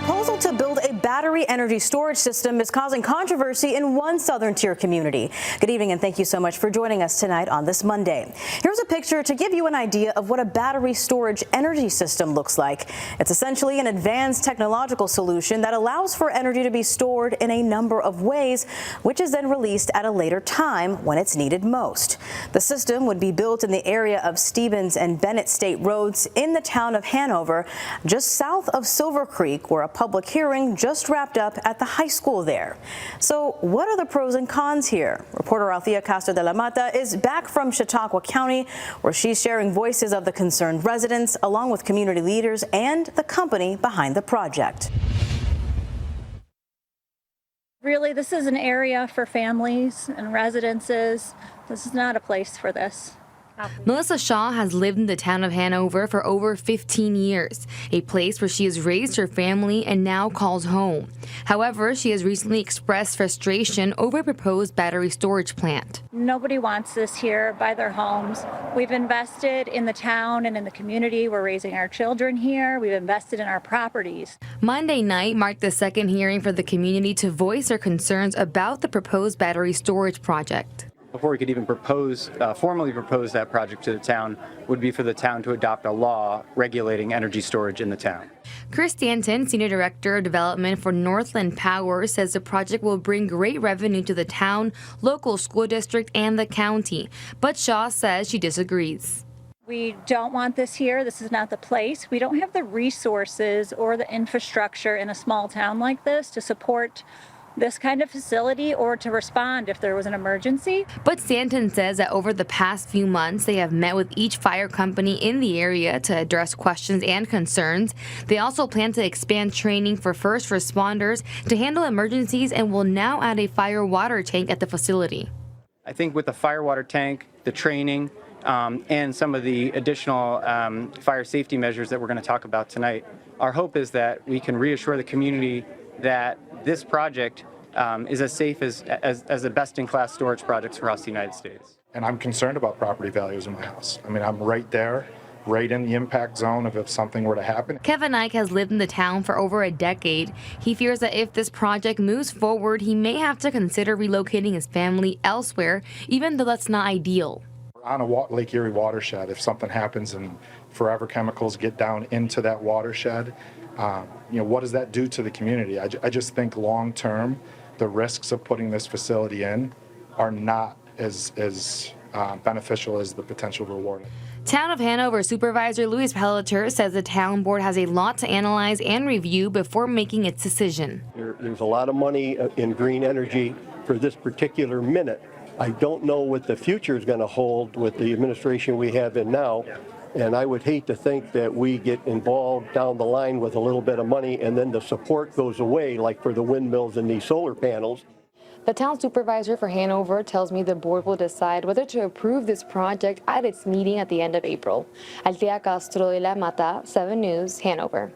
proposal to build a battery energy storage system is causing controversy in one southern tier community. Good evening and thank you so much for joining us tonight on this Monday. Here's a picture to give you an idea of what a battery storage energy system looks like. It's essentially an advanced technological solution that allows for energy to be stored in a number of ways, which is then released at a later time when it's needed most. The system would be built in the area of Stevens and Bennett State Roads in the town of Hanover, just south of Silver Creek, where a public hearing just wrapped up at the high school there. So what are the pros and cons here? Reporter Althea Castro de la Mata is back from Chautauqua County, where she's sharing voices of the concerned residents along with community leaders and the company behind the project. Really, this is an area for families and residences. This is not a place for this. Melissa Shaw has lived in the town of Hanover for over 15 years, a place where she has raised her family and now calls home. However, she has recently expressed frustration over a proposed battery storage plant. Nobody wants this here by their homes. We've invested in the town and in the community. We're raising our children here. We've invested in our properties. Monday night marked the second hearing for the community to voice their concerns about the proposed battery storage project. Before we could even formally propose that project to the town, would be for the town to adopt a law regulating energy storage in the town. Chris Stanton, Senior Director of Development for Northland Power, says the project will bring great revenue to the town, local school district, and the county. But Shaw says she disagrees. We don't want this here. This is not the place. We don't have the resources or the infrastructure in a small town like this to support this kind of facility or to respond if there was an emergency. But Stanton says that over the past few months, they have met with each fire company in the area to address questions and concerns. They also plan to expand training for first responders to handle emergencies and will now add a fire water tank at the facility. I think with the fire water tank, the training, and some of the additional fire safety measures that we're going to talk about tonight, our hope is that we can reassure the community that this project is as safe as the best-in-class storage projects across the United States. And I'm concerned about property values in my house. I mean, I'm right there, right in the impact zone of if something were to happen. Kevin Ike has lived in the town for over a decade. He fears that if this project moves forward, he may have to consider relocating his family elsewhere, even though that's not ideal. On a Lake Erie watershed, if something happens and forever chemicals get down into that watershed, what does that do to the community? I just think long term, the risks of putting this facility in are not as beneficial as the potential reward. Town of Hanover Supervisor Louis Pelletier says the town board has a lot to analyze and review before making its decision. There's a lot of money in green energy for this particular minute. I don't know what the future is going to hold with the administration we have in now. And I would hate to think that we get involved down the line with a little bit of money and then the support goes away, like for the windmills and these solar panels. The town supervisor for Hanover tells me the board will decide whether to approve this project at its meeting at the end of April. Althea Castro de la Mata, 7 News, Hanover.